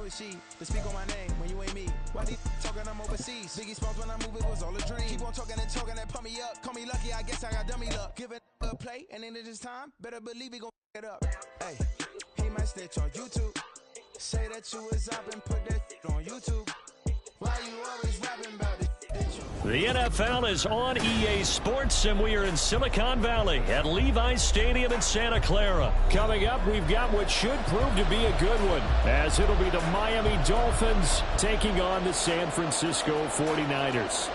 is she to speak on my name when you ain't me? Why they talking I'm overseas? Biggie Smalls when I move it was all a dream. Keep on talking and pump me up. Call me lucky, I guess I got dummy luck. Give it a play and then it's time. Better believe he gon' it up. Hey, he might snitch on YouTube. Say that you was up and put that on YouTube. Why you always rapping about it? The NFL is on EA Sports, and we are in Silicon Valley at Levi's Stadium in Santa Clara. Coming up, we've got what should prove to be a good one, as it'll be the Miami Dolphins taking on the San Francisco 49ers.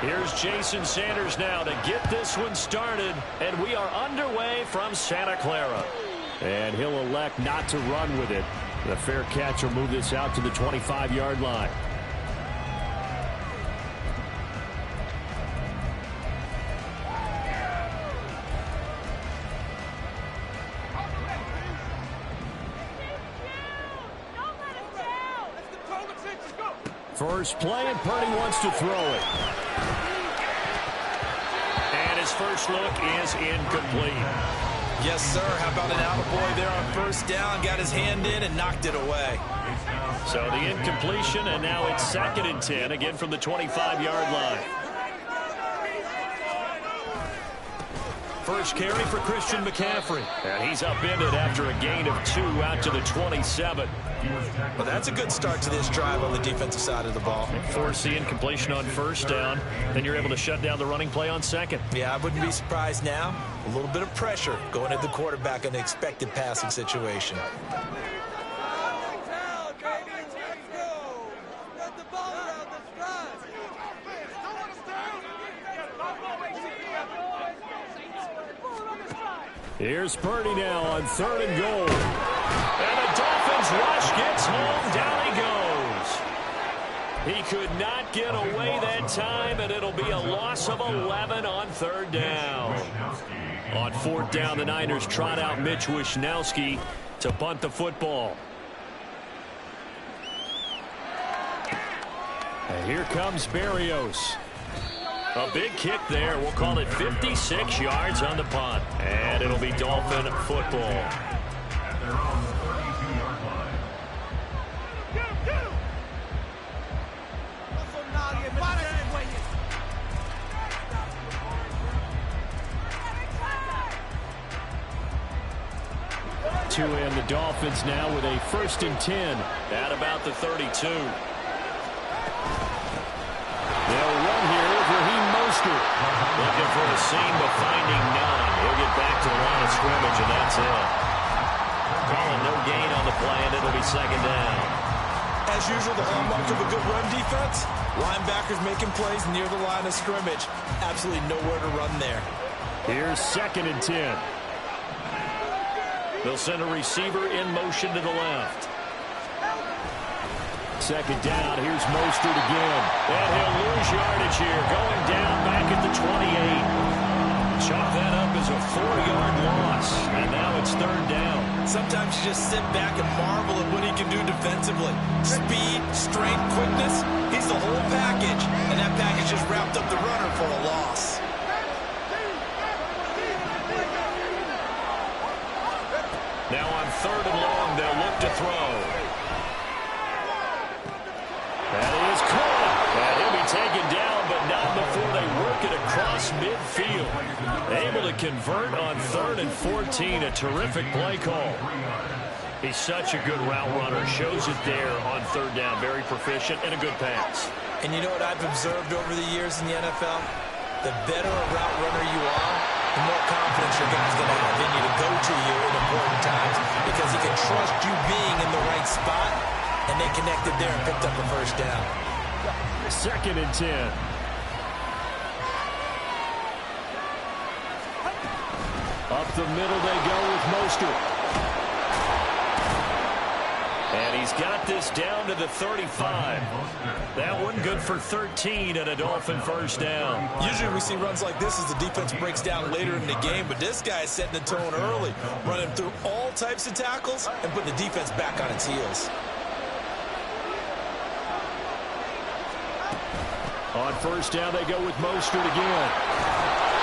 Here's Jason Sanders now to get this one started, and we are underway from Santa Clara. And he'll elect not to run with it. The fair catch will move this out to the 25-yard line. First play, and Purdy wants to throw it. And his first look is incomplete. Yes, sir. How about an attaboy there on first down? Got his hand in and knocked it away. So the incompletion, and now it's 2nd and 10, again from the 25-yard line. First carry for Christian McCaffrey. And he's upended after a gain of 2 out to the 27. Well, that's a good start to this drive on the defensive side of the ball. Force the incompletion on first down. Then you're able to shut down the running play on second. Yeah, I wouldn't be surprised now. A little bit of pressure going at the quarterback in the expected passing situation. Here's Purdy now on 3rd and goal. And the Dolphins rush gets home. Down he goes. He could not get away that time, and it'll be a loss of 11 on 3rd down. On 4th down, the Niners trot out Mitch Wishnowsky to punt the football. And here comes Berrios. A big kick there. We'll call it 56 yards on the punt. And it'll be Dolphin football. To end the Dolphins now with a 1st and 10 at about the 32. They'll run here with Raheem Mostert. Looking for the seam, but finding none. He'll get back to the line of scrimmage, and that's it. Calling no gain on the play, and it'll be 2nd down. As usual, the hallmark of a good run defense, linebackers making plays near the line of scrimmage. Absolutely nowhere to run there. Here's 2nd and 10. They'll send a receiver in motion to the left. 2nd down. Here's Mostert again. And he'll lose yardage here. Going down back at the 28. Chalk that up as a 4-yard loss. And now it's 3rd down. Sometimes you just sit back and marvel at what he can do defensively. Speed, strength, quickness. He's the whole package. And that package just wrapped up the runner for a loss. Now on 3rd and long, they'll look to throw. That is caught. And he'll be taken down, but not before they work it across midfield. Able to convert on 3rd and 14. A terrific play call. He's such a good route runner. Shows it there on 3rd down. Very proficient and a good pass. And you know what I've observed over the years in the NFL? The better a route runner you are, the more confidence your guy's going to have in you to go to you in important times, because he can trust you being in the right spot, and they connected there and picked up a 1st down. 2nd and 10. Up the middle they go with Mostert. And he's got this down to the 35. That one good for 13 and a Dolphin first down. Usually we see runs like this as the defense breaks down later in the game, but this guy is setting the tone early, running through all types of tackles and putting the defense back on its heels. On first down, they go with Mostert again.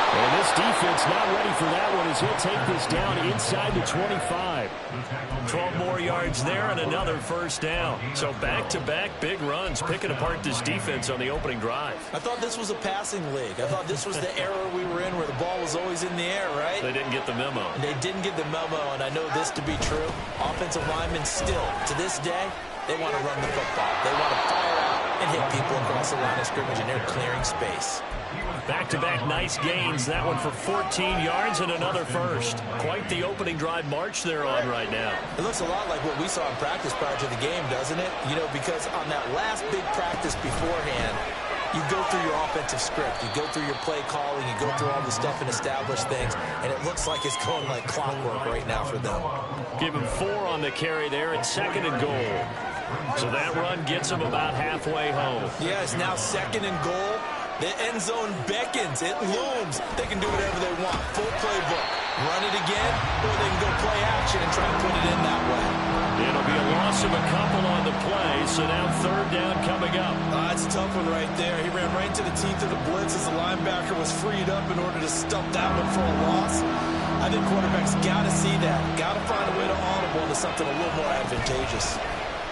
And this defense not ready for that one as he'll take this down inside the 25. 12 more yards there and another first down. So back-to-back big runs, picking apart this defense on the opening drive. I thought this was a passing league. I thought this was the era we were in where the ball was always in the air, right? They didn't get the memo. And they didn't get the memo, and I know this to be true. Offensive linemen still, to this day, they want to run the football. They want to fire out and hit people across the line of scrimmage, and they're clearing space. Back-to-back nice gains. That one for 14 yards and another first. Quite the opening drive march they're on right now. It looks a lot like what we saw in practice prior to the game, doesn't it? You know, because on that last big practice beforehand, you go through your offensive script. You go through your play calling. You go through all the stuff and establish things, and it looks like it's going like clockwork right now for them. Give him 4 on the carry there at 2nd and goal. So that run gets them about halfway home. Yeah, it's now 2nd and goal. The end zone beckons. It looms. They can do whatever they want. Full playbook. Run it again, or they can go play action and try and put it in that way. It'll be a loss of a couple on the play, so now 3rd down coming up. That's a tough one right there. He ran right into the teeth of the blitz as the linebacker was freed up in order to stop that one for a loss. I think quarterbacks got to see that. Got to find a way to audible into something a little more advantageous.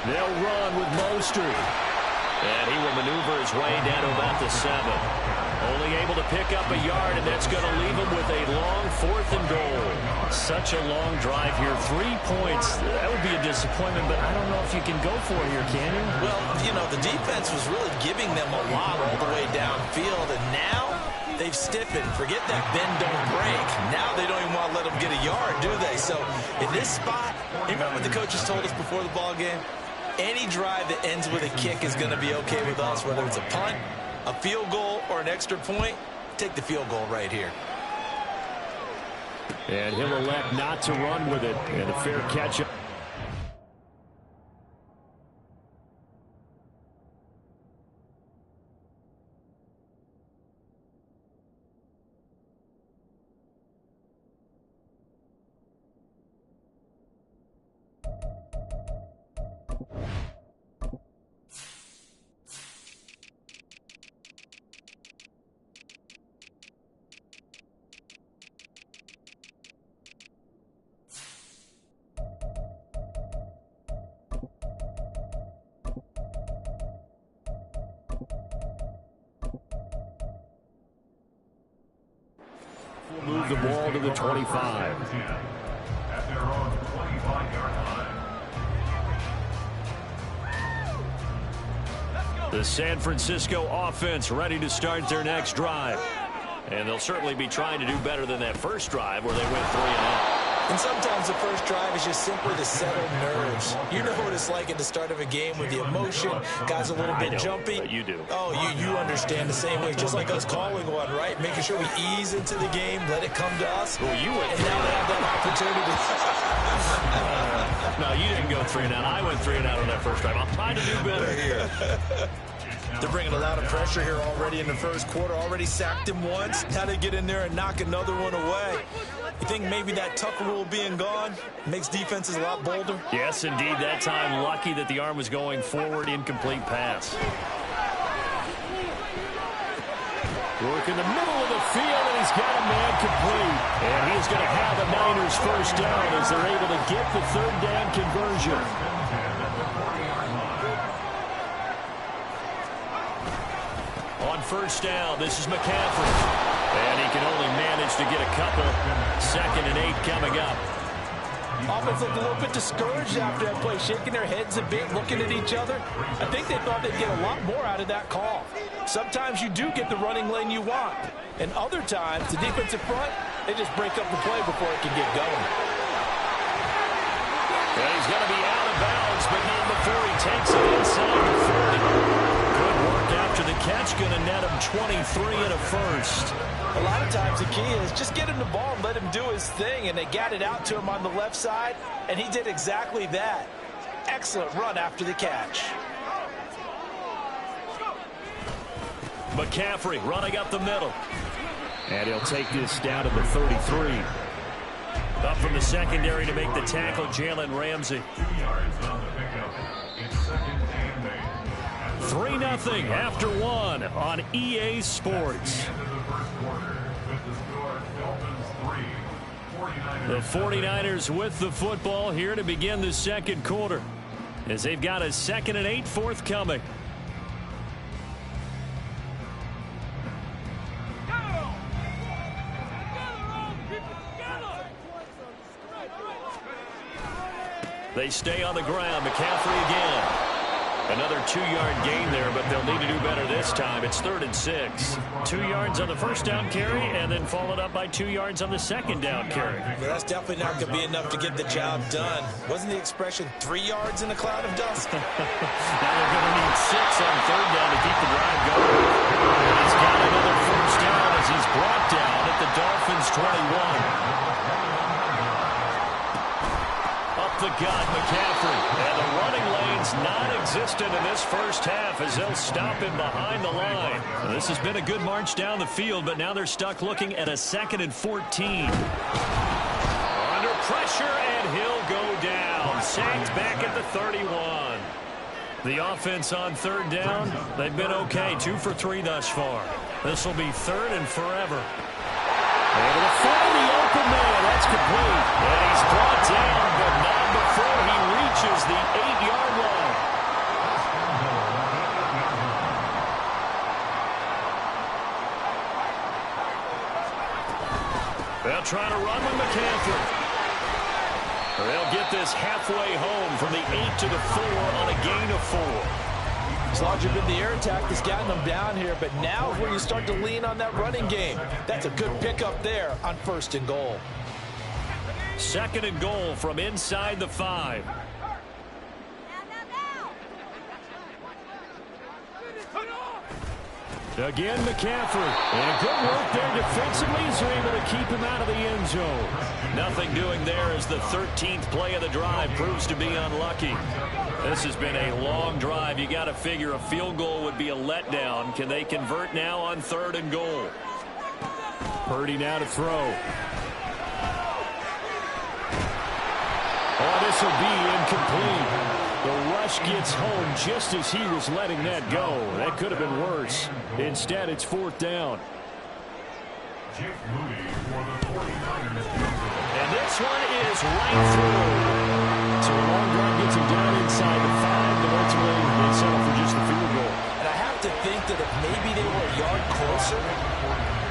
They'll run with Mostert. And he will maneuver his way down to about the 7. Only able to pick up a yard, and that's going to leave him with a long 4th and goal. Such a long drive here. 3 points. That would be a disappointment, but I don't know if you can go for it here, can you? Well, you know, the defense was really giving them a lot all the way downfield, and now they've stiffened. Forget that bend, don't break. Now they don't even want to let them get a yard, do they? So in this spot, you remember what the coaches told us before the ball game? Any drive that ends with a kick is going to be okay with us, whether it's a punt, a field goal, or an extra point. Take the field goal right here. And he'll elect not to run with it. And a fair catch-up. Move the ball to the 25. At their own 25-yard line. The San Francisco offense ready to start their next drive. And they'll certainly be trying to do better than that first drive where they went 3-and-out. And sometimes the first drive is just simply to settle nerves. You know what it's like at the start of a game with the emotion. Guys a little bit jumpy. But you do. Oh, you understand the same way. Just like us calling one, right? Making sure we ease into the game, let it come to us. Well, you went and now they have that opportunity. No, you didn't go 3-and-out. I went 3-and-out on that first drive. I'll try to do better here. They're bringing a lot of pressure here already in the first quarter. Already sacked him once. Now they get in there and knock another one away. You think maybe that tuck rule being gone makes defenses a lot bolder? Yes, indeed. That time, lucky that the arm was going forward. Incomplete pass. Work in the middle of the field, and he's got a man complete. And he's going to have the Niners first down as they're able to get the 3rd down conversion. On first down, this is McCaffrey. And he can only manage to get a couple. 2nd and 8 coming up. Offense looked a little bit discouraged after that play, shaking their heads a bit, looking at each other. I think they thought they'd get a lot more out of that call. Sometimes you do get the running lane you want. And other times, the defensive front, they just break up the play before it can get going. And he's going to be out of bounds, but not before he takes it inside the 40. Good work after the catch, going to net him 23 and a first. A lot of times the key is just get him the ball and let him do his thing, and they got it out to him on the left side, and he did exactly that. excellent run after the catch. McCaffrey running up the middle. And he'll take this down to the 33. Up from the secondary to make the tackle, Jalen Ramsey. 3-0 after one on EA Sports. The 49ers with the football here to begin the second quarter, as they've got a 2nd and 8 forthcoming. They stay on the ground. McCaffrey again. Another 2-yard gain there, but they'll need to do better this time. It's 3rd and 6. 2 yards on the first down carry, and then followed up by 2 yards on the second down carry. Well, that's definitely not going to be enough to get the job done. Wasn't the expression 3 yards in a cloud of dust? Now they're going to need 6 on 3rd down to keep the drive going. And he's got another first down as he's brought down at the Dolphins' 21. The gut, McCaffrey, and the running lane's non-existent in this first half as they'll stop him behind the line. This has been a good march down the field, but now they're stuck looking at a 2nd and 14. Under pressure, and he'll go down. Sacked back at the 31. The offense on 3rd down, they've been okay. 2 for 3 thus far. This will be 3rd and forever. Able to find the open man. That's complete. And he's brought down, but not before he reaches the 8-yard line. They'll try to run with McCaffrey. They'll get this halfway home from the 8 to the 4 on a gain of 4. It's largely been the air attack that's gotten them down here, but now is where you start to lean on that running game. That's a good pickup there on 1st and goal. 2nd and goal from inside the 5. Again, McCaffrey. And good work there defensively as they're able to keep him out of the end zone. Nothing doing there as the 13th play of the drive proves to be unlucky. This has been a long drive. You got to figure a field goal would be a letdown. Can they convert now on 3rd and goal? Purdy now to throw. Oh, this will be incomplete. The rush gets home just as he was letting that go. That could have been worse. Instead, it's 4th down. And this one is right through. So a long drive gets him down inside the 5, but ultimately they settle for just the field goal. And I have to think that if maybe they were a yard closer,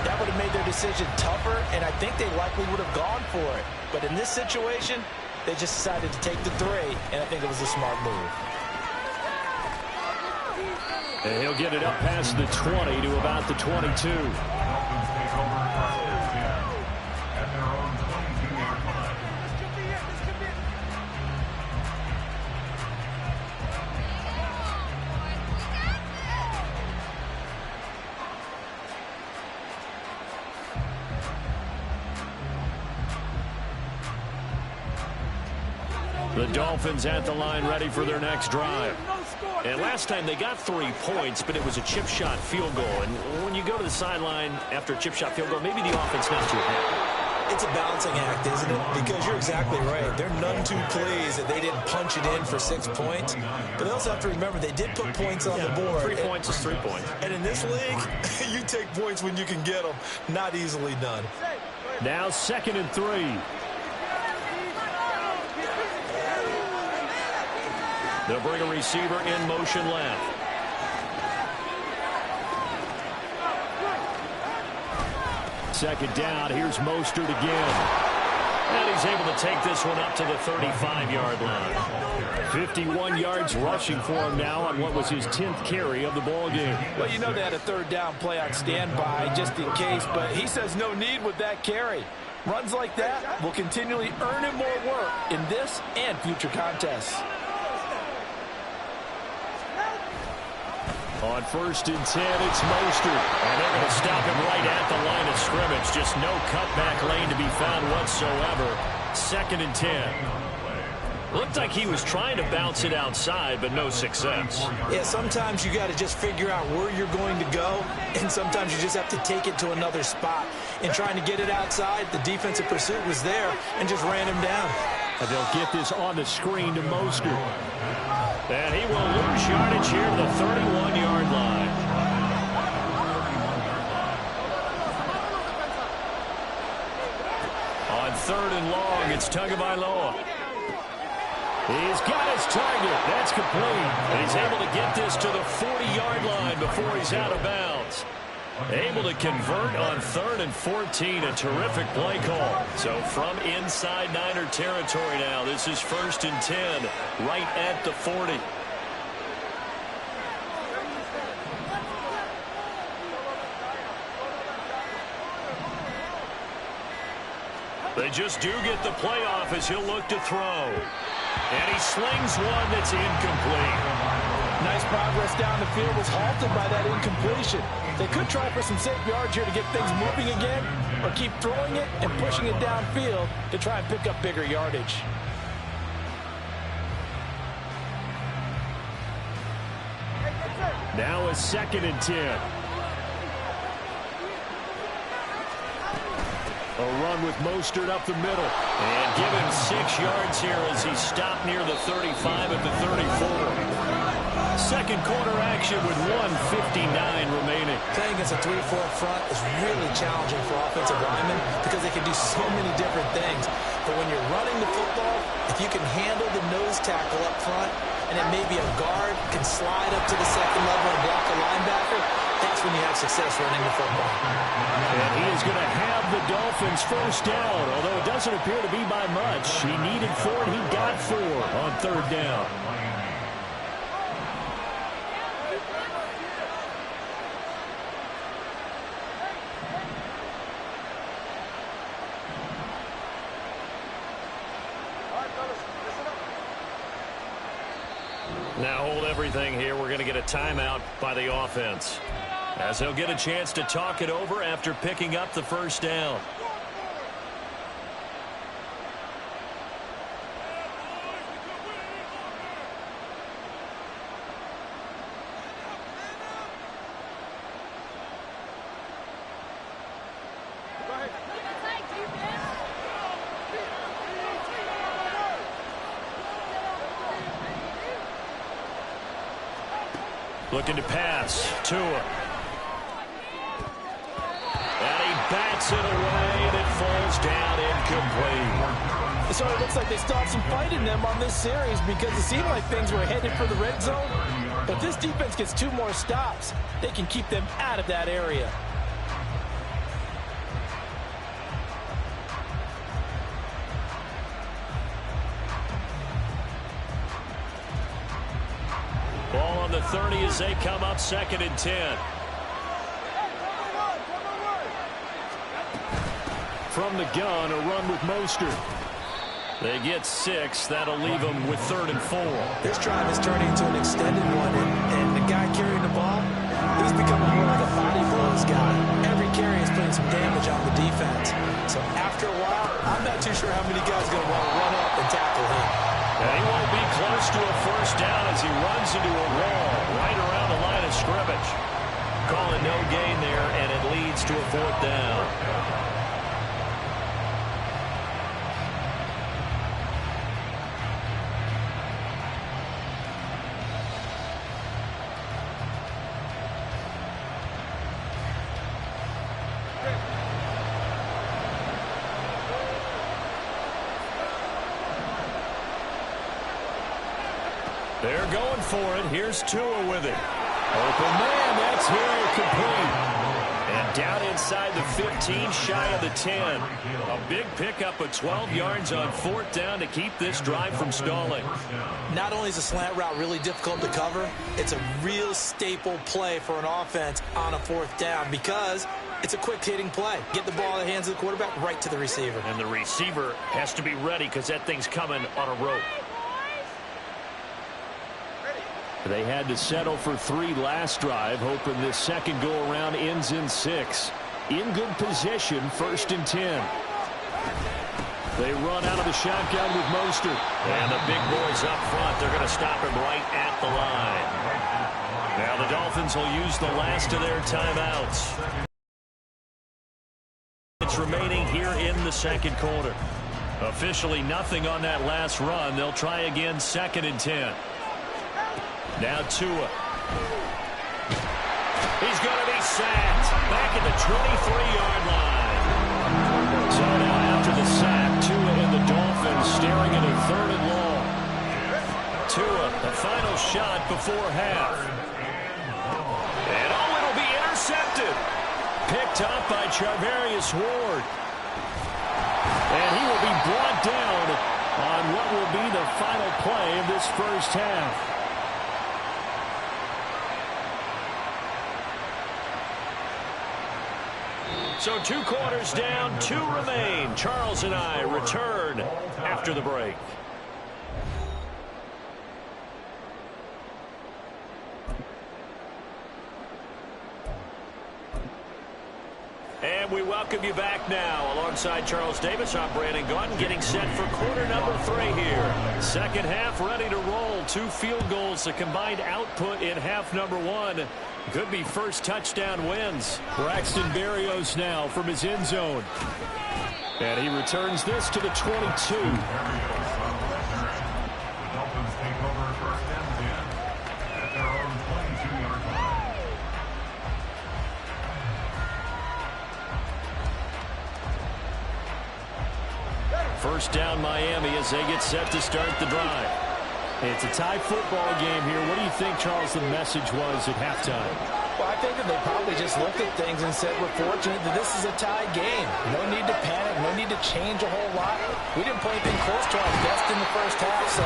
that would have made their decision tougher, and I think they likely would have gone for it. But in this situation, they just decided to take the 3, and I think it was a smart move. And he'll get it up past the 20 to about the 22. The Dolphins at the line ready for their next drive. And last time they got 3 points, but it was a chip shot field goal. And when you go to the sideline after a chip shot field goal, maybe the offense not too happy. It's a balancing act, isn't it? Because you're exactly right. They're none too pleased that they didn't punch it in for 6 points. But they also have to remember they did put points on the board. 3 points is 3 points. And in this league, you take points when you can get them. Not easily done. Now 2nd and 3. They'll bring a receiver in motion left. Second down. Here's Mostert again. And he's able to take this one up to the 35-yard line. 51 yards rushing for him now on what was his 10th carry of the ball game. Well, you know they had a 3rd down play on standby just in case, but he says no need with that carry. Runs like that will continually earn him more work in this and future contests. On 1st and 10, it's Mostert. And they're going to stop him right at the line of scrimmage. Just no cutback lane to be found whatsoever. 2nd and 10. Looked like he was trying to bounce it outside, but no success. Yeah, sometimes you got to just figure out where you're going to go, and sometimes you just have to take it to another spot. And trying to get it outside, the defensive pursuit was there and just ran him down. And they'll get this on the screen to Mostert. And he will lose yardage here to the 31-yard line. On 3rd and long, it's Tagovailoa. He's got his target. That's complete. He's able to get this to the 40-yard line before he's out of bounds. Able to convert on 3rd and 14. A terrific play call. So from inside Niner territory now, this is 1st and 10, right at the 40. They just do get the playoff as he'll look to throw. And he slings one that's incomplete. Nice progress down the field, was halted by that incompletion. They could try for some safe yards here to get things moving again, or keep throwing it and pushing it downfield to try and pick up bigger yardage. Now a 2nd and 10. A run with Mostert up the middle. And give him 6 yards here as he stopped near the 35 at the 34. Second quarter action with 1:59 remaining. Playing against a 3-4 front is really challenging for offensive linemen because they can do so many different things. But when you're running the football, if you can handle the nose tackle up front, and then maybe a guard can slide up to the second level and block a linebacker, that's when you have success running the football. And he is going to have the Dolphins first down, although it doesn't appear to be by much. He needed 4, and he got 4 on 3rd down. Now hold everything here. We're going to get a timeout by the offense, as he'll get a chance to talk it over after picking up the first down. Looking to pass. Tua. And he bats it away, and it falls down incomplete. So it looks like they still have some fight in them on this series because it seemed like things were headed for the red zone. But this defense gets 2 more stops. They can keep them out of that area. Ball on the 30 as they come up 2nd and 10. From the gun, a run with Mostert. They get 6. That'll leave them with 3rd and 4. This drive is turning into an extended one, and the guy carrying the ball, he's becoming more like a body blows guy. Every carry is putting some damage on the defense. So after a while, I'm not too sure how many guys are going to want to run up and tackle him. And he won't be close to a first down as he runs into a wall right around the line of scrimmage. Calling no gain there, and it leads to a 4th down. They're going for it. Here's Tua with it. Open man, that's here complete. And down inside the 15, shy of the 10. A big pickup of 12 yards on 4th down to keep this drive from stalling. Not only is a slant route really difficult to cover, it's a real staple play for an offense on a 4th down because it's a quick-hitting play. Get the ball in the hands of the quarterback right to the receiver. And the receiver has to be ready because that thing's coming on a rope. They had to settle for 3 last drive, hoping this second go-around ends in 6. In good position, 1st and 10. They run out of the shotgun with Mostert. And the big boys up front, they're going to stop him right at the line. Now the Dolphins will use the last of their timeouts. It's remaining here in the second quarter. Officially nothing on that last run. They'll try again, 2nd and 10. Now Tua. He's going to be sacked back at the 23-yard line. So now after the sack, Tua and the Dolphins staring at a 3rd and long. Tua, the final shot before half. And oh, it'll be intercepted. Picked up by Charvarius Ward. And he will be brought down on what will be the final play of this first half. So 2 quarters down, 2 remain. Charles and I return after the break. And we welcome you back now. Alongside Charles Davis, I'm Brandon Gaudin, getting set for quarter number 3 here. Second half ready to roll. 2 field goals, the combined output in half number 1. Could be first touchdown wins. Braxton Berrios now from his end zone. And he returns this to the 22. First down Miami as they get set to start the drive. It's a tie football game here. What do you think, Charles, the message was at halftime? Well, I think that they probably just looked at things and said, we're fortunate that this is a tie game. No need to panic. No need to change a whole lot. We didn't play anything close to our best in the first half, so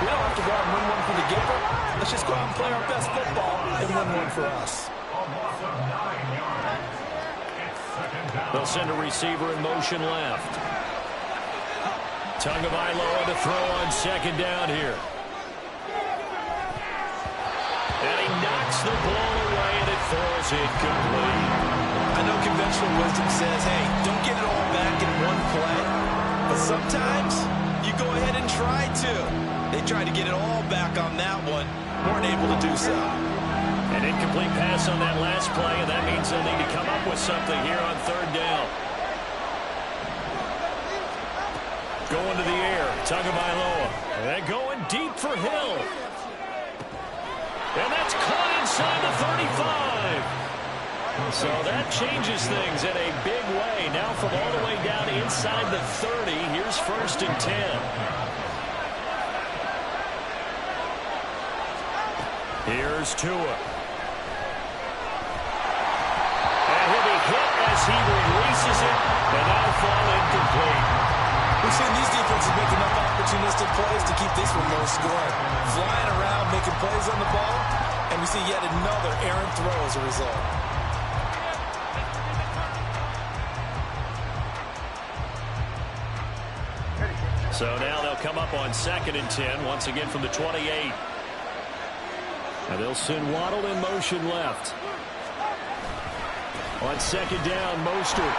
we don't have to go out and win one for the giver. Let's just go out and play our best football and win one for us. They'll send a receiver in motion left. Tagovailoa to throw on 2nd down here. And he knocks the ball away, and it falls incomplete. I know conventional wisdom says, hey, don't get it all back in one play. But sometimes you go ahead and try to. They tried to get it all back on that one. Weren't able to do so. An incomplete pass on that last play, and that means they'll need to come up with something here on 3rd down. Going to the air, Tagovailoa. And going deep for Hill. And that's caught inside the 35. So that changes things in a big way. Now from all the way down inside the 30, here's 1st and 10. Here's Tua. And he'll be hit as he releases it, and now fall incomplete. We've seen these defenses make enough opportunistic plays to keep this one low scoring. Flying around, making plays on the ball, and we see yet another errant throw as a result. So now they'll come up on 2nd and 10, once again from the 28. And they'll send Waddle in motion left. On 2nd down, Mostert.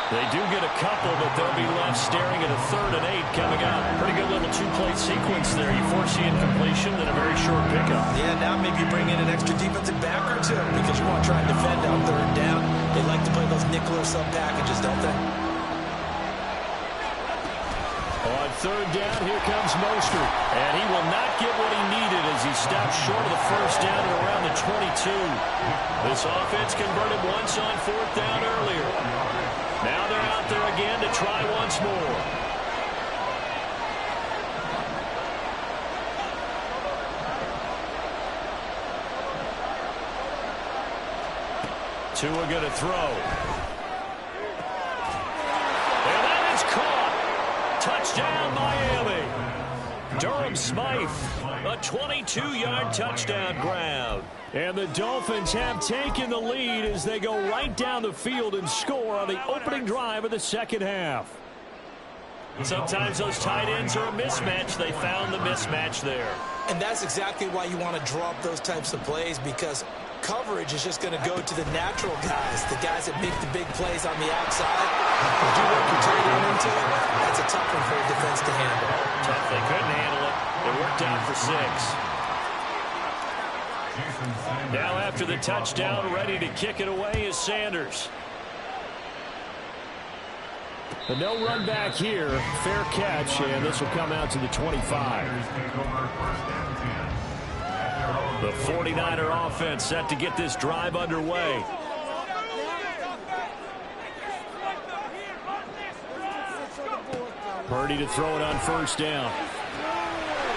They do get a couple, but they'll be left staring at a 3rd and 8 coming up. Pretty good little 2-play sequence there. You force the incompletion, then a very short pickup. Yeah, now maybe you bring in an extra defensive back or 2 because you want to try and defend on 3rd down. They like to play those nickel or sub packages, don't they? On 3rd down, here comes Mostert. And he will not get what he needed as he stops short of the 1st down at around the 22. This offense converted once on 4th down earlier. Now they're out there again to try once more. Tua going to throw. And that is caught. Touchdown, Miami. Durham Smythe, a 22-yard touchdown grab. And the Dolphins have taken the lead as they go right down the field and score on the opening drive of the second half. Sometimes those tight ends are a mismatch. They found the mismatch there. And that's exactly why you want to draw up those types of plays, because coverage is just going to go to the natural guys, the guys that make the big plays on the outside. Would you work your tight end into it? That's a tough one for the defense to handle. Tough. They couldn't handle it. It worked out for 6. Now after the touchdown, ready to kick it away is Sanders. A no run back here. Fair catch, and this will come out to the 25. The 49er offense set to get this drive underway. Purdy to throw it on first down.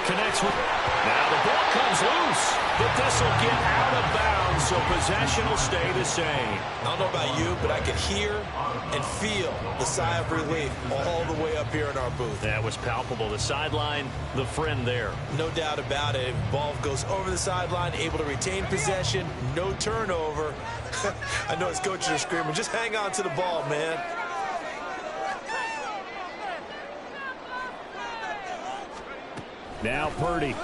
Connects with... Now the ball comes loose, but this will get out of bounds, so possession will stay the same. I don't know about you, but I could hear and feel the sigh of relief all the way up here in our booth. That was palpable. The sideline, the friend there. No doubt about it. Ball goes over the sideline, able to retain possession, no turnover. I know his coaches are screaming, just hang on to the ball, man. Now Purdy.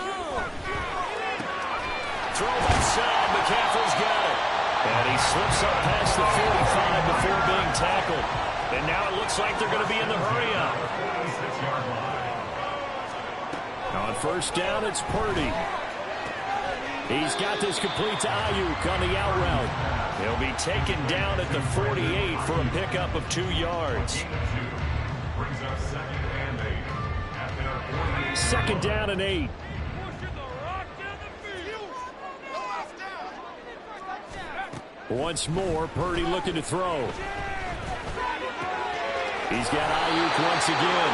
Throw inside. McCaffrey's got it. And he slips up past the 45 before being tackled. And now it looks like they're going to be in the hurry-up. On first down, it's Purdy. He's got this complete to Ayuk on the out route. He'll be taken down at the 48 for a pickup of 2 yards. Second down and 8. Once more, Purdy looking to throw. He's got Ayuk once again.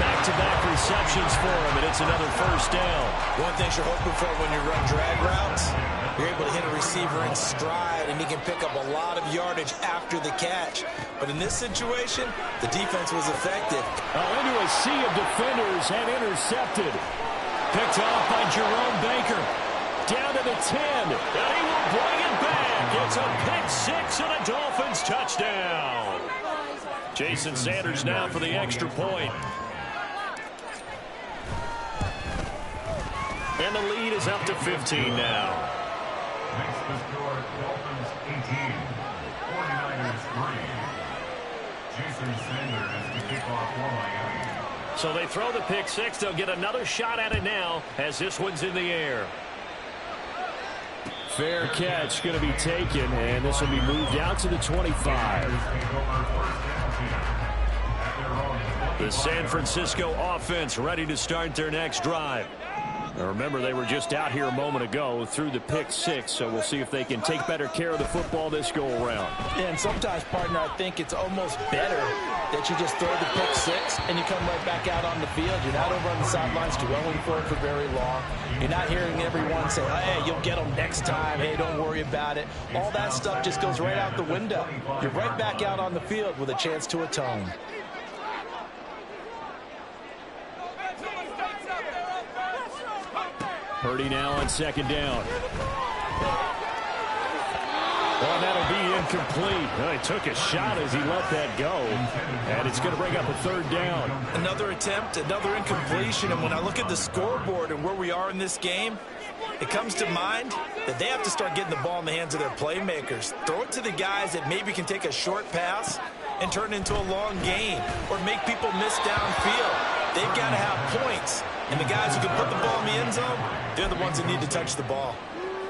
Back-to-back receptions for him, and it's another first down. One thing you're hoping for when you run drag routes, you're able to hit a receiver in stride, and he can pick up a lot of yardage after the catch. But in this situation, the defense was effective. Into a sea of defenders and intercepted. Picked off by Jerome Baker. Down to the 10. And he will bring it back. It's a pick-6 and a Dolphins touchdown. Jason Sanders now for the extra point. And the lead is up to 15 now. Makes the score Dolphins 18, 49ers 3. Jason Sanders to kick off for Miami. So they throw the pick-6. They'll get another shot at it now as this one's in the air. Fair catch going to be taken, and this will be moved out to the 25. The San Francisco offense ready to start their next drive. Now remember, they were just out here a moment ago through the pick-6, so we'll see if they can take better care of the football this go-around. Yeah, and sometimes, partner, I think it's almost better that you just throw the pick-6 and you come right back out on the field. You're not over on the sidelines dwelling for it for very long. You're not hearing everyone say, hey, you'll get them next time. Hey, don't worry about it. All that stuff just goes right out the window. You're right back out on the field with a chance to atone. Purdy now on second down. Well, that'll be incomplete. Well, he took a shot as he let that go, and it's going to bring up a third down. Another attempt, another incompletion, and when I look at the scoreboard and where we are in this game, it comes to mind that they have to start getting the ball in the hands of their playmakers. Throw it to the guys that maybe can take a short pass and turn it into a long gain or make people miss downfield. They've got to have points, and the guys who can put the ball in the end zone, they're the ones that need to touch the ball.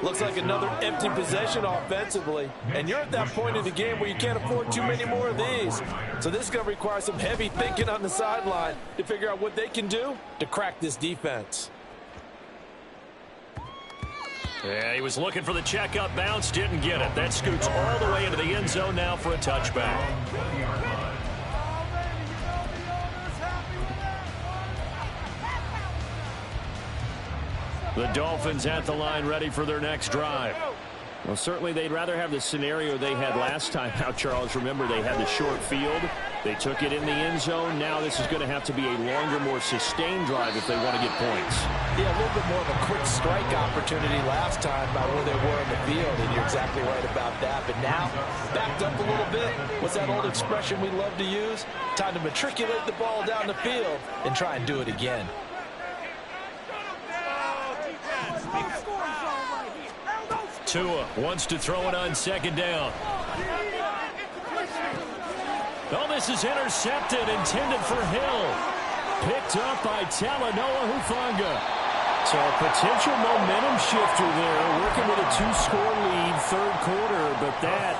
Looks like another empty possession offensively. And you're at that point of the game where you can't afford too many more of these. So this is going to require some heavy thinking on the sideline to figure out what they can do to crack this defense. Yeah, he was looking for the checkup bounce, didn't get it. That scoots all the way into the end zone now for a touchback. The Dolphins at the line ready for their next drive. Well, certainly they'd rather have the scenario they had last time out, Charles. Remember, they had the short field. They took it in the end zone. Now this is going to have to be a longer, more sustained drive if they want to get points. Yeah, a little bit more of a quick strike opportunity last time by where they were in the field, and you're exactly right about that. But now, backed up a little bit. What's that old expression we love to use? Time to matriculate the ball down the field and try and do it again. Tua wants to throw it on second down. Oh, this is intercepted, intended for Hill. Picked up by Talanoa Hufanga. So a potential momentum shifter there, working with a 2-score lead, third quarter, but that,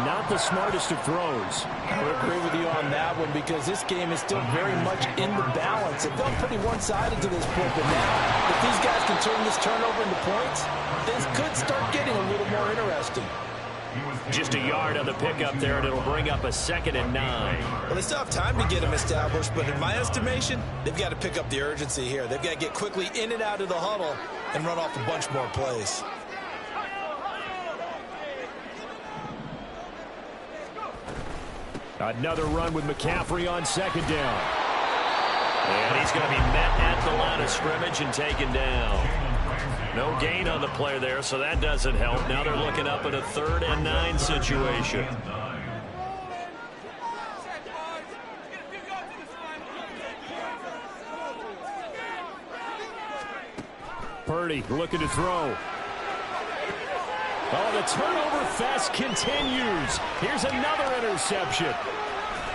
not the smartest of throws. I would agree with you on that one because this game is still very much in the balance. It felt pretty one-sided to this point, but now, if these guys can turn this turnover into points, things could start getting a little more interesting. Just a yard on the pickup there, and it'll bring up a 2nd and 9. Well, they still have time to get him established, but in my estimation, they've got to pick up the urgency here. They've got to get quickly in and out of the huddle and run off a bunch more plays. Another run with McCaffrey on 2nd down. And he's going to be met at the line of scrimmage and taken down. No gain on the play there, so that doesn't help. Now they're looking up at a 3rd and 9 situation. Purdy looking to throw. Oh, the turnover fest continues. Here's another interception.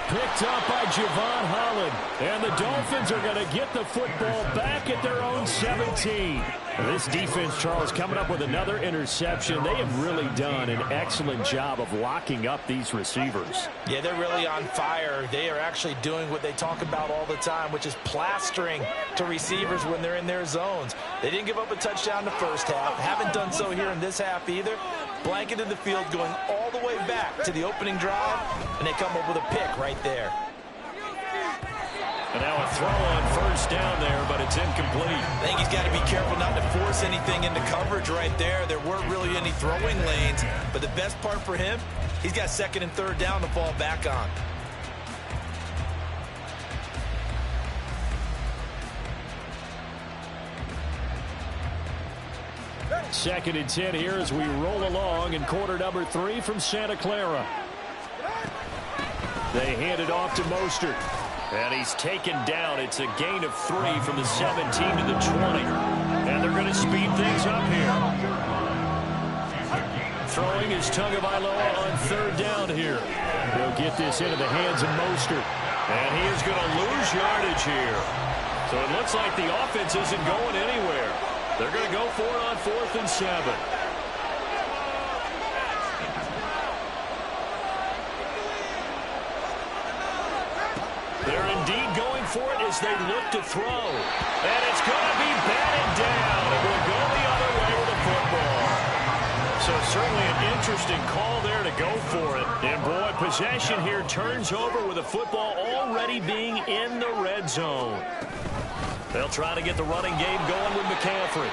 Picked up by Javon Holland. And the Dolphins are going to get the football back at their own 17. This defense, Charles, coming up with another interception. They have really done an excellent job of locking up these receivers. Yeah, they're really on fire. They are actually doing what they talk about all the time, which is plastering to receivers when they're in their zones. They didn't give up a touchdown the first half. Haven't done so here in this half either. Blanketed the field going all the way back to the opening drive, and they come up with a pick right there. And now a throw on 1st down there, but it's incomplete. I think he's got to be careful not to force anything into coverage right there. There weren't really any throwing lanes, but the best part for him, he's got 2nd and 3rd down to fall back on. Second and 10 here as we roll along in quarter number 3 from Santa Clara. They hand it off to Mostert. And he's taken down. It's a gain of 3 from the 17 to the 20. And they're going to speed things up here. Throwing is Tagovailoa on 3rd down here. He'll get this into the hands of Mostert. And he is going to lose yardage here. So it looks like the offense isn't going anywhere. They're going to go for it on 4th and 7. They're indeed going for it as they look to throw. And it's going to be batted down. It will go the other way with the football. So certainly an interesting call there to go for it. And boy, possession here turns over with the football already being in the red zone. They'll try to get the running game going with McCaffrey.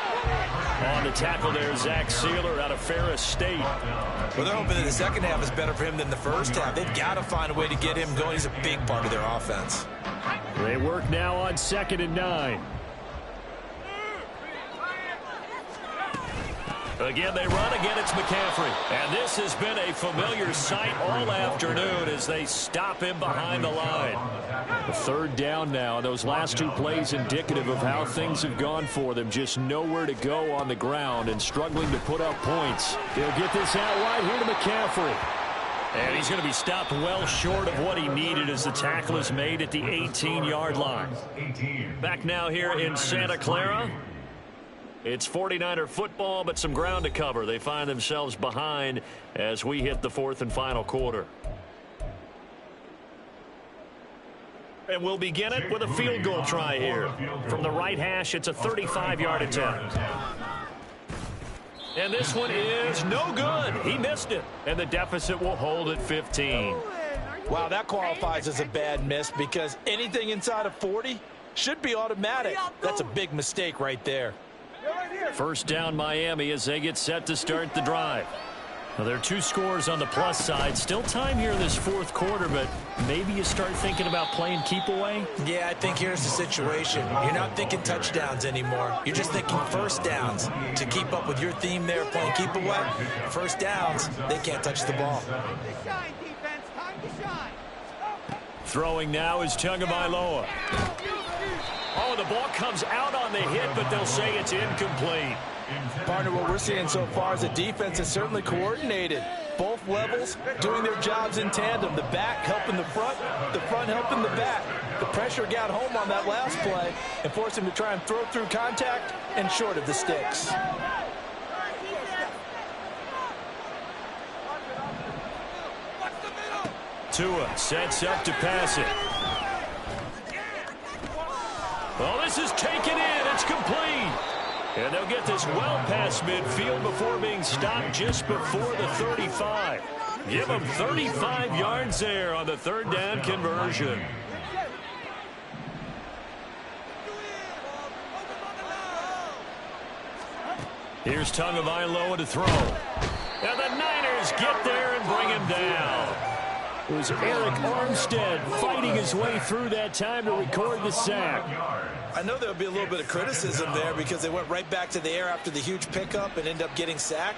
On the tackle there, Zach Sealer out of Ferris State. Well, they're hoping that the second half is better for him than the first half. They've got to find a way to get him going. He's a big part of their offense. They work now on 2nd and 9. Again, they run. Again, it's McCaffrey. And this has been a familiar sight all afternoon as they stop him behind the line. A 3rd down now. Those last 2 plays indicative of how things have gone for them. Just nowhere to go on the ground and struggling to put up points. They'll get this out wide here to McCaffrey. And he's going to be stopped well short of what he needed as the tackle is made at the 18-yard line. Back now here in Santa Clara. It's 49er football, but some ground to cover. They find themselves behind as we hit the 4th and final quarter. And we'll begin it with a field goal try here. From the right hash, it's a 35-yard attempt. And this one is no good. He missed it. And the deficit will hold at 15. Wow, that qualifies as a bad miss because anything inside of 40 should be automatic. That's a big mistake right there. 1st down Miami as they get set to start the drive. Now, there are 2 scores on the plus side. Still time here in this 4th quarter, but maybe you start thinking about playing keep away? Yeah, I think here's the situation. You're not thinking touchdowns anymore. You're just thinking 1st downs. To keep up with your theme there, playing keep away, 1st downs, they can't touch the ball. Throwing now is Tagovailoa. Oh, the ball comes out on the hit, but they'll say it's incomplete. Partner, what we're seeing so far is the defense is certainly coordinated. both levels doing their jobs in tandem. The back helping the front helping the back. The pressure got home on that last play and forced him to try and throw through contact and short of the sticks. Tua sets up to pass it. Oh, this is taken in. It's complete. And they'll get this well past midfield before being stopped just before the 35. Give them 35 yards there on the third down conversion. Here's Tagovailoa to throw. And the Niners get there and bring him down. It was Eric Armstead fighting his way through that time to record the sack. I know there'll be a little bit of criticism there because they went right back to the air after the huge pickup and end up getting sacked.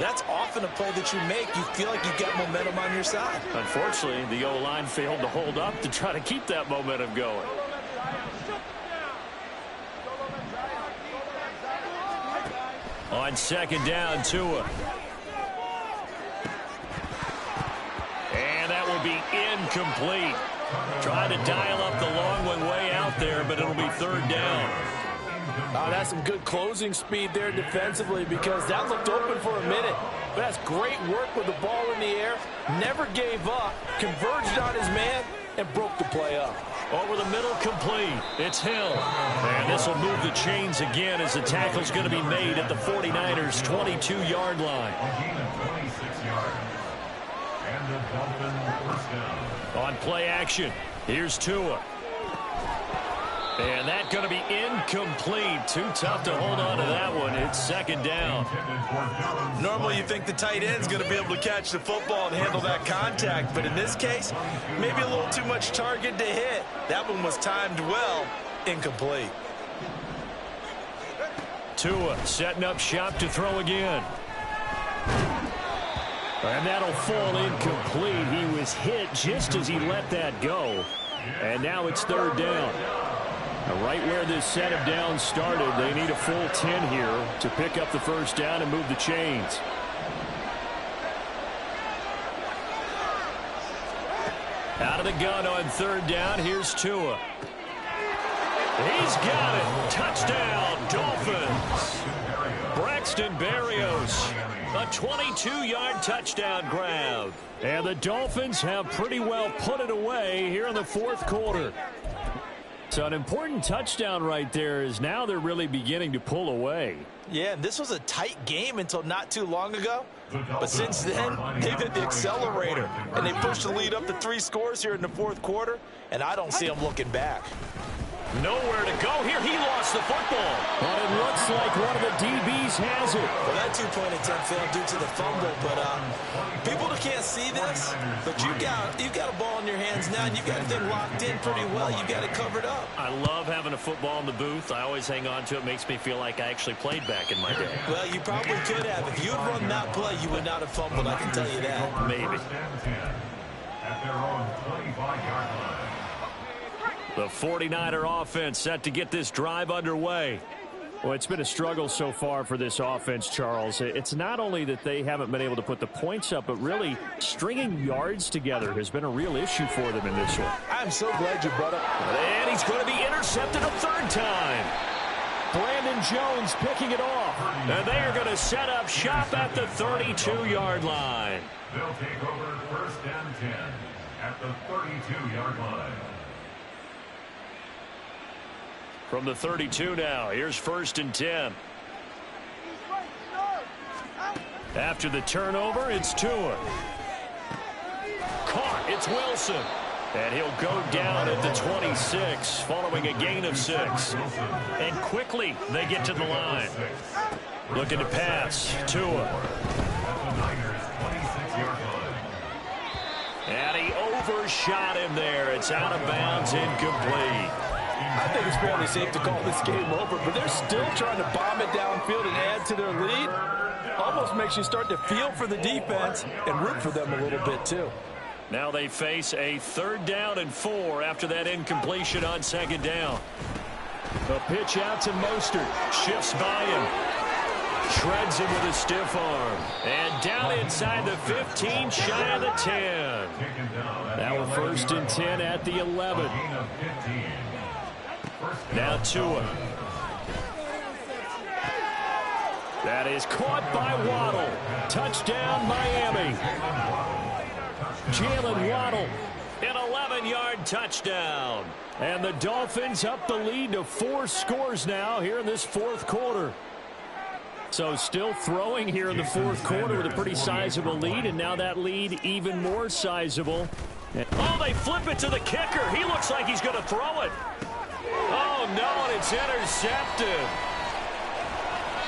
That's often a play that you make. You feel like you've got momentum on your side. Unfortunately, the O-line failed to hold up to try to keep that momentum going. On second down, Tua. And that will be incomplete. Trying to dial up the long one way out there, but it'll be third down. That's some good closing speed there defensively because that looked open for a minute. But that's great work with the ball in the air. Never gave up, converged on his man, and broke the play up. Over the middle, complete. It's Hill. And this will move the chains again as the tackle's going to be made at the 49ers' 22-yard line. And the Dolphins first down. On play action, here's Tua. And that's going to be incomplete. Too tough to hold on to that one. It's second down. Normally you think the tight end's going to be able to catch the football and handle that contact, but in this case, maybe a little too much target to hit. That one was timed well, incomplete. Tua setting up shop to throw again. And that'll fall incomplete. He was hit just as he let that go. And now it's third down. Right where this set of downs started, they need a full 10 here to pick up the first down and move the chains. Out of the gun on third down, here's Tua. He's got it. Touchdown, Dolphins. Braxton Berrios, a 22-yard touchdown grab. And the Dolphins have pretty well put it away here in the fourth quarter. So an important touchdown right there is now they're really beginning to pull away. Yeah, and this was a tight game until not too long ago. But since then, they've hit the accelerator. And they pushed the lead up to 3 scores here in the fourth quarter. And I don't see them looking back. Nowhere to go here. He lost the football. But it looks like one of the DBs has it. Well, that two-point attempt failed due to the fumble. But people that can't see this, but you got a ball in your hands now, and you got the thing locked in pretty well. You got it covered up. I love having a football in the booth. I always hang on to it. Makes me feel like I actually played back in my day. Well, you probably could have. If you had run that play, you would not have fumbled. I can tell you that. Maybe. At their own 25-yard line. The 49er offense set to get this drive underway. Well, it's been a struggle so far for this offense, Charles. It's not only that they haven't been able to put the points up, but really stringing yards together has been a real issue for them in this one. I'm so glad you brought up. And he's going to be intercepted a third time. Brandon Jones picking it off. And they are going to set up shop at the 32-yard line. They'll take over first and 10 at the 32-yard line. From the 32 now, here's first and 10. After the turnover, it's Tua. Caught, it's Wilson. And he'll go down at the 26, following a gain of 6. And quickly, they get to the line. Looking to pass, Tua. And he overshot him there. It's out of bounds, incomplete. I think it's fairly safe to call this game over, but they're still trying to bomb it downfield and add to their lead. Almost makes you start to feel for the defense and root for them a little bit, too. Now they face a third down and 4 after that incompletion on second down. A pitch out to Mostert. Shifts by him. Shreds him with a stiff arm. And down inside the 15, shy of the 10. Now with 1st and 10 at the 11. Now Tua. That is caught by Waddle. Touchdown, Miami. Jalen Waddle, an 11-yard touchdown. And the Dolphins up the lead to 4 scores now here in this 4th quarter. So still throwing here in the 4th quarter with a pretty sizable lead, and now that lead even more sizable. Oh, they flip it to the kicker. He looks like he's going to throw it. Oh, no, and it's intercepted.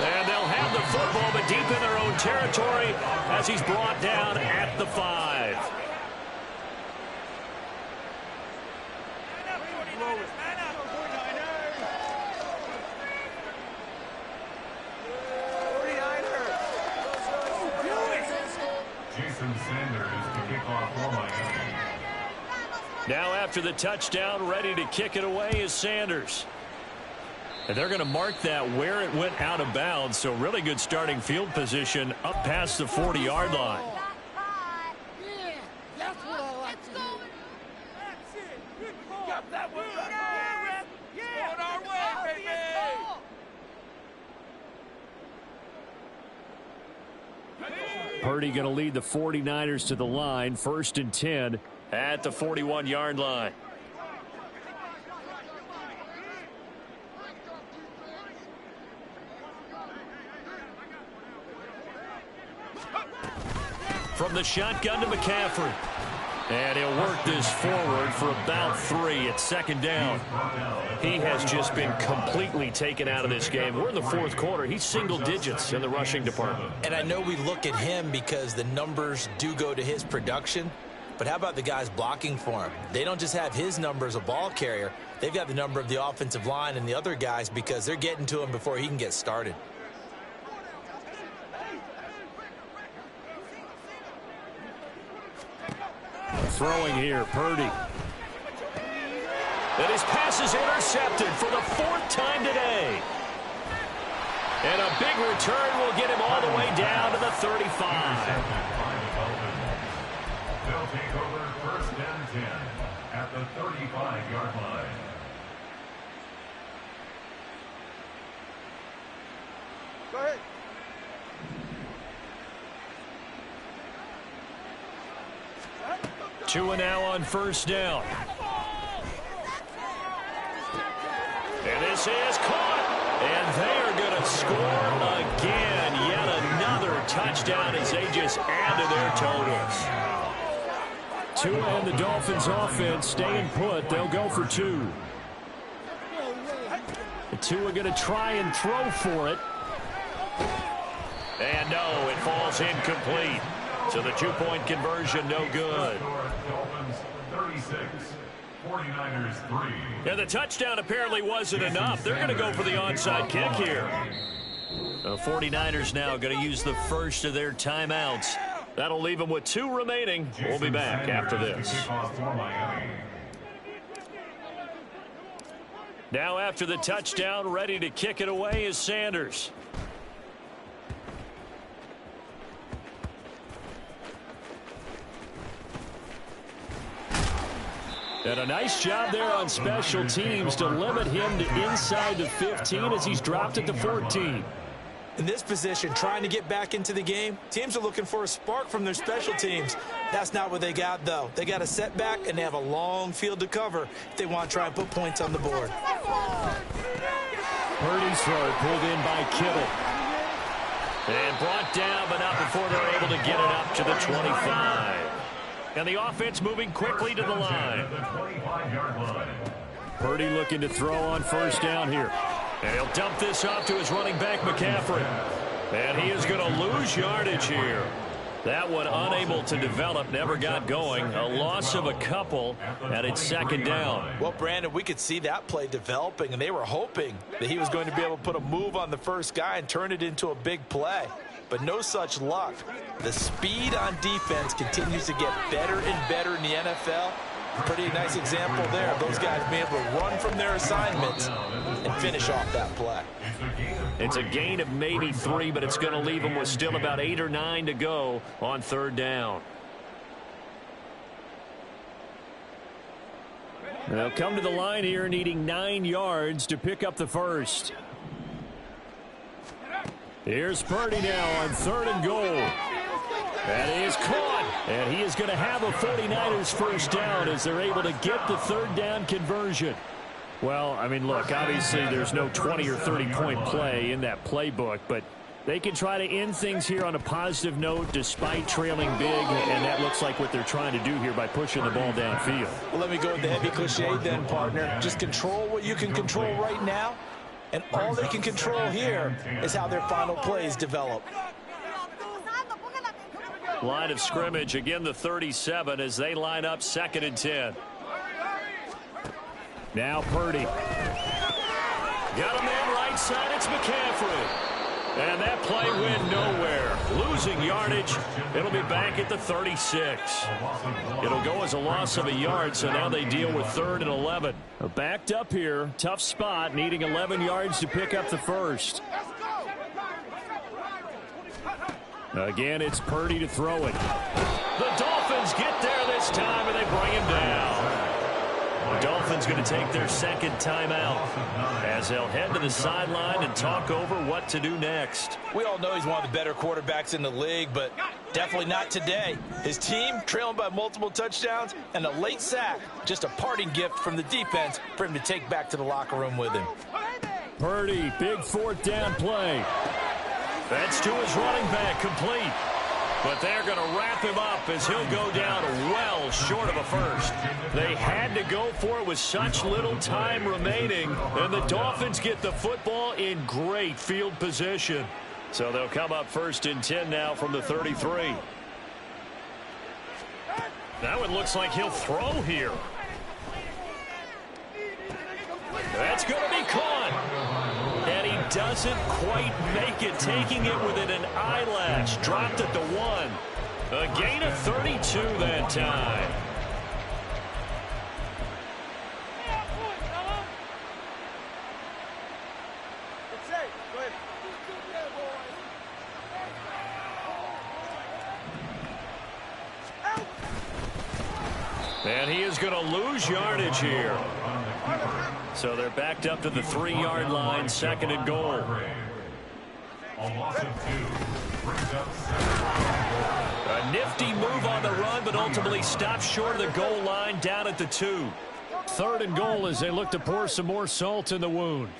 And they'll have the football, but deep in their own territory as he's brought down at the 5. Jason Sanders to kick off for Miami. Now after the touchdown, ready to kick it away is Sanders. And they're going to mark that where it went out of bounds, so really good starting field position up past the 40-yard line. Purdy going to lead the 49ers to the line, 1st and 10 at the 41-yard line. From the shotgun to McCaffrey. And he'll work this forward for about 3 at 2nd down. He has just been completely taken out of this game. We're in the 4th quarter. He's single digits in the rushing department. And I know we look at him because the numbers do go to his production. But how about the guys blocking for him? They don't just have his number as a ball carrier. They've got the number of the offensive line and the other guys because they're getting to him before he can get started. Throwing here, Purdy. And his pass is intercepted for the 4th time today. And a big return will get him all the way down to the 35. They'll take over 1st and 10 at the 35-yard line. Go ahead. Tua now on 1st down. And this is caught. And they are going to score again. Yet another touchdown as they just add to their totals. Tua and the Dolphins offense staying put. They'll go for 2. Tua going to try and throw for it. And no, it falls incomplete. So the 2-point conversion, no good. Dolphins 36, 49ers 3. And the touchdown apparently wasn't enough. They're going to go for the onside kick here. The 49ers now going to use the first of their timeouts. That'll leave them with 2 remaining. We'll be back after this. Now after the touchdown, ready to kick it away is Sanders. And a nice job there on special teams to limit him to inside the 15 as he's dropped it to 14. In this position, trying to get back into the game, teams are looking for a spark from their special teams. That's not what they got, though. They got a setback, and they have a long field to cover if they want to try and put points on the board. Purdy's throw pulled in by Kittle. And brought down, but not before they're able to get it up to the 25. And the offense moving quickly to the line. Purdy looking to throw on 1st down here. And he'll dump this off to his running back, McCaffrey. And he is going to lose yardage here. That one unable to develop, never got going. A loss of a couple, and it's 2nd down. Well, Brandon, we could see that play developing, and they were hoping that he was going to be able to put a move on the first guy and turn it into a big play. But no such luck. The speed on defense continues to get better and better in the NFL. Pretty nice example there of those guys being able to run from their assignments and finish off that play. It's a gain of maybe 3, but it's going to leave them with still about 8 or 9 to go on 3rd down. They'll come to the line here needing 9 yards to pick up the first. Here's Purdy now on 3rd and goal. That is caught, and he is going to have a 49ers first down as they're able to get the 3rd down conversion. Well, I mean, look, obviously there's no 20 or 30-point play in that playbook, but they can try to end things here on a positive note despite trailing big, and that looks like what they're trying to do here by pushing the ball downfield. Well, let me go with the heavy cliche then, partner. Just control what you can control right now, and all they can control here is how their final plays develop. Line of scrimmage, again the 37 as they line up 2nd and 10. Now Purdy. Got a man right side, it's McCaffrey. And that play went nowhere. Losing yardage. It'll be back at the 36. It'll go as a loss of a yard, so now they deal with 3rd and 11. Backed up here. Tough spot, needing 11 yards to pick up the first. Again, it's Purdy to throw it. The Dolphins get there this time, and they bring him down. The Dolphins going to take their 2nd timeout as they'll head to the sideline and talk over what to do next. We all know he's one of the better quarterbacks in the league, but definitely not today. His team trailing by multiple touchdowns and a late sack. Just a parting gift from the defense for him to take back to the locker room with him. Purdy, big 4th down play. That's to his running back, complete. But they're going to wrap him up as he'll go down well short of a first. They had to go for it with such little time remaining, and the Dolphins get the football in great field position. So they'll come up 1st and 10 now from the 33. Now it looks like he'll throw here. That's going to be caught. And he doesn't quite make it, taking it within an eyelash. Dropped at the 1. A gain of 32 that time. And he is going to lose yardage here. So they're backed up to the 3-yard line, 2nd and goal. A nifty move on the run, but ultimately stopped short of the goal line down at the 2. 3rd and goal as they look to pour some more salt in the wound.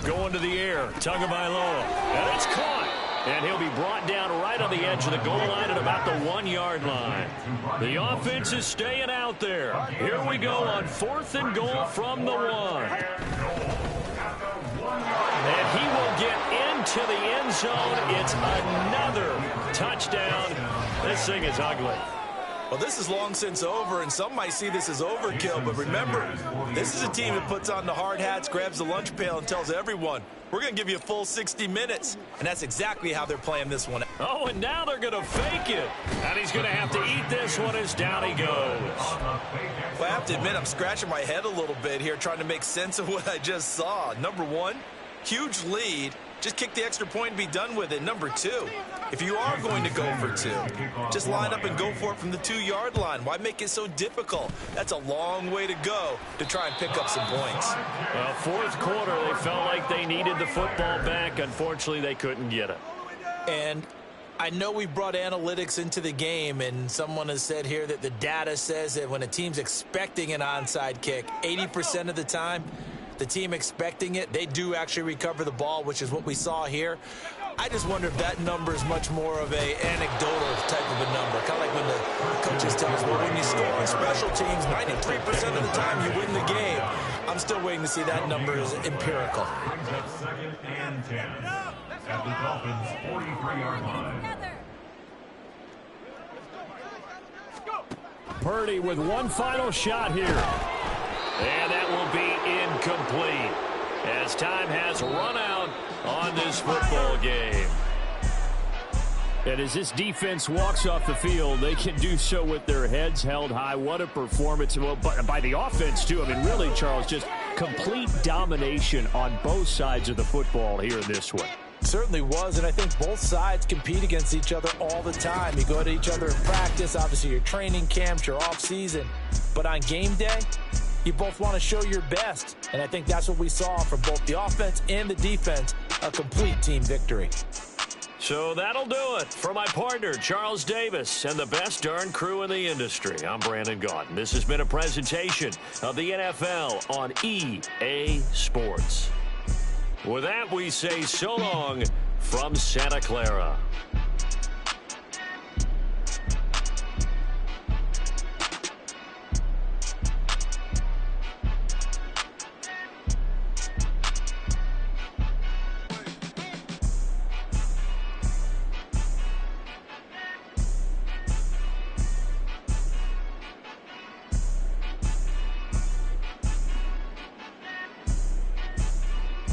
Going to the air, Tagovailoa, and it's caught. And he'll be brought down right on the edge of the goal line at about the 1-yard line. The offense is staying out there. Here we go on 4th and goal from the 1. And he will get into the end zone. It's another touchdown. This thing is ugly. Well, this is long since over, and some might see this as overkill. But remember, this is a team that puts on the hard hats, grabs the lunch pail, and tells everyone, we're going to give you a full 60 minutes. And that's exactly how they're playing this one. Oh, and now they're going to fake it. And he's going to have to eat this one as down he goes. Well, I have to admit, I'm scratching my head a little bit here, trying to make sense of what I just saw. Number 1, huge lead. Just kick the extra point and be done with it. Number 2, if you are going to go for 2, just line up and go for it from the 2-yard line. Why make it so difficult? That's a long way to go to try and pick up some points. Well, 4th quarter, they felt like they needed the football back. Unfortunately, they couldn't get it. And I know we brought analytics into the game, and someone has said here that the data says that when a team's expecting an onside kick, 80% of the time, the team expecting it, they do actually recover the ball, which is what we saw here. I just wonder if that number is much more of a anecdotal type of a number. Kind of like when the coaches tell us, well, when you score on special teams, 93% of the time you win the game. I'm still waiting to see that number is empirical. 2nd and 10 at the Dolphins' 43-yard line. Purdy with one final shot here. And that will be incomplete as time has run out on this football game. And as this defense walks off the field, they can do so with their heads held high. What a performance by the offense, too. I mean, really, Charles, just complete domination on both sides of the football here in this one. Certainly was, and I think both sides compete against each other all the time. You go to each other in practice, obviously your training camps, your off-season. But on game day, you both want to show your best. And I think that's what we saw from both the offense and the defense, a complete team victory. So that'll do it for my partner, Charles Davis, and the best darn crew in the industry. I'm Brandon Gaudin. This has been a presentation of the NFL on EA Sports. With that, we say so long from Santa Clara.